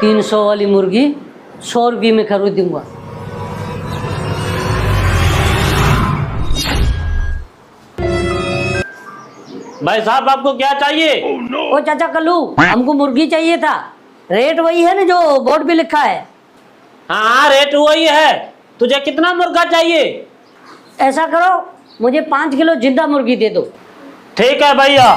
300 वाली मुर्गी 100 रुपये में खरीदूंगा। भाई साहब आपको क्या चाहिए? ओ चाचा कल्लू, हमको मुर्गी चाहिए था। रेट वही है ना जो बोर्ड पे लिखा है? हाँ रेट वही है। तुझे कितना मुर्गा चाहिए? ऐसा करो, मुझे 5 किलो जिंदा मुर्गी दे दो। ठीक है भैया।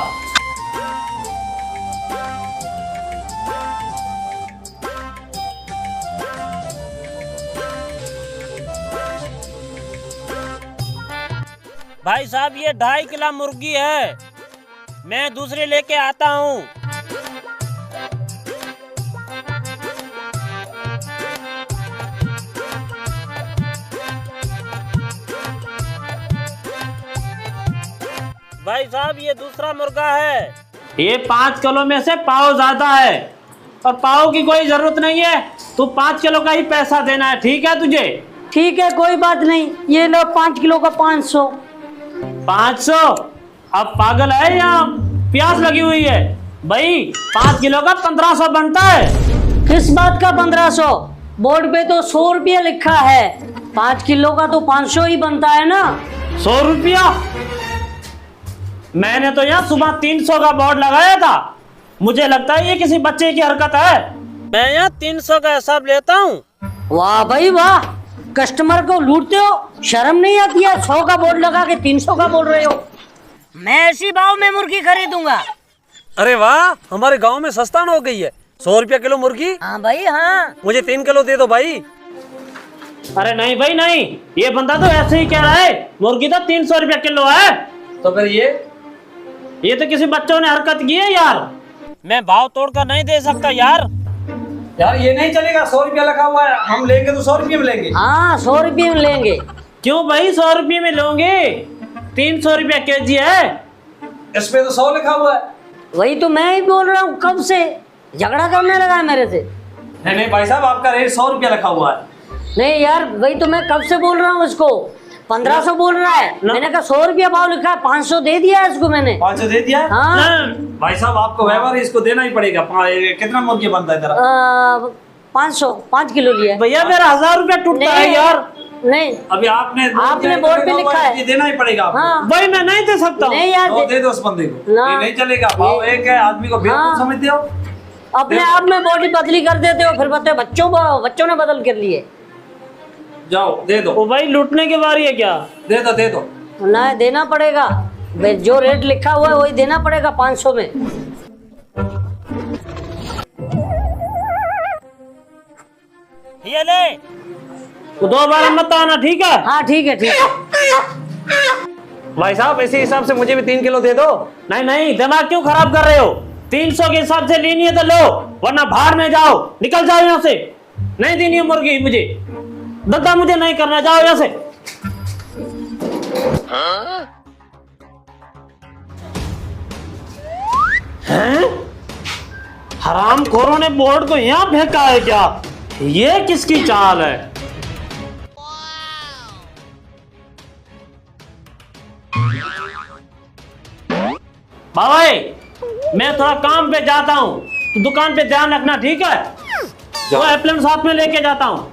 भाई साहब ये 2.5 किलो मुर्गी है, मैं दूसरे लेके आता हूँ। भाई साहब ये दूसरा मुर्गा है, ये 5 किलो में से पाव ज्यादा है और पाव की कोई जरूरत नहीं है। तू 5 किलो का ही पैसा देना है, ठीक है तुझे? ठीक है कोई बात नहीं, ये लो 5 किलो का 500। 500? अब पागल है या प्यास लगी हुई है? भाई 5 किलो का 1500 बनता है। किस बात का 1500? बोर्ड पे तो 100 रुपया लिखा है, 5 किलो का तो 500 ही बनता है ना। 100 रुपया? मैंने तो यहाँ सुबह 300 का बोर्ड लगाया था, मुझे लगता है ये किसी बच्चे की हरकत है। मैं यहाँ 300 का हिसाब लेता हूँ। वाह भाई वाह, कस्टमर को लूटते हो, शर्म नहीं आती है? 100 का बोर्ड लगा के 300 का बोल रहे हो। मैं ऐसी भाव में मुर्गी खरीदूंगा। अरे वाह, हमारे गांव में सस्ता हो गई है। 100 रुपया किलो मुर्गी। हाँ भाई हाँ। मुझे 3 किलो दे दो भाई। अरे नहीं भाई नहीं, ये बंदा तो ऐसे ही कह रहा है, मुर्गी तो 300 रुपया किलो है। तो फिर ये तो किसी बच्चों ने हरकत की है यार। मैं भाव तोड़कर नहीं दे सकता यार। यार ये नहीं चलेगा, 100 रुपया लगा हुआ है, हम लेंगे तो 100 रुपये में लेंगे। हाँ 100 रुपये में लेंगे। क्यों भाई 100 रुपये में लोगे? 300 रुपया केजी है। इसमें तो 100 लिखा हुआ है। वही तो मैं ही बोल रहा हूँ, कब से झगड़ा करने लगा है मेरे से। नहीं भाई साहब, आपका रेट 100 रुपया लिखा हुआ है। नहीं यार, वही तो मैं कब से बोल रहा हूँ उसको, 1500 बोल रहा है। मैंने कहा 100 रुपया भाव लिखा है, 500 दे दिया है इसको मैंने। 500 दे दिया? हाँ भाई साहब आपको व्यवहार इसको देना ही पड़ेगा। कितना मुर्गी बनता है तेरा? 500, 5 किलो लिया है। भैया मेरा 1000 रुपया टूटता है यार। नहीं अभी आपने बोर्ड पे लिखा है, ये देना ही पड़ेगा आपको। हाँ। भाई मैं नहीं दे सकता। नहीं यार तो दे दो उस बंदे को, ना। ये नहीं चलेगा। भाव एक है, आदमी को बेवकूफ समझते हो। अपने आप में बॉडी बदली कर देते हो, फिर बताओ बच्चों ने बदल कर लिए। जाओ दे दो। ओ भाई लूटने की बारी है क्या? दे दो। ना देना पड़ेगा, जो रेट लिखा हुआ है वही देना पड़ेगा 500 में। ये ले, 2 बार मत आना, ठीक है? हाँ ठीक है ठीक है। भाई साहब इसी हिसाब से मुझे भी 3 किलो दे दो। नहीं दिमाग क्यों खराब कर रहे हो? 300 के हिसाब से लेनी है तो लो, वरना बाहर में जाओ, निकल जाओ यहाँ से। नहीं देनी है मुर्गी मुझे, धंधा मुझे नहीं करना, जाओ यहाँ से। हैं? हरामखोरों ने बोर्ड को यहाँ फेंका है क्या? ये किसकी चाल है? भाई मैं थोड़ा काम पे जाता हूँ, तो दुकान पे ध्यान रखना, ठीक है? वो एप्पल साथ में लेके जाता हूँ।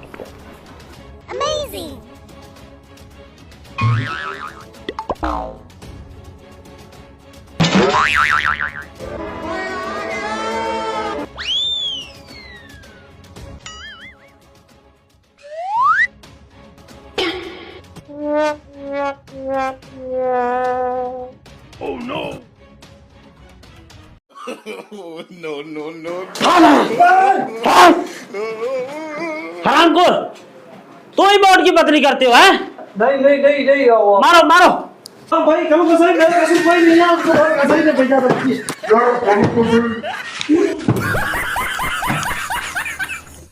हरामखोर, तू ही बोर्ड की बदली करते हो हैं? नहीं मारो मारो। भाई कम कसई भाई नहीं है, उसको भाई कसई से पैसा बच्ची।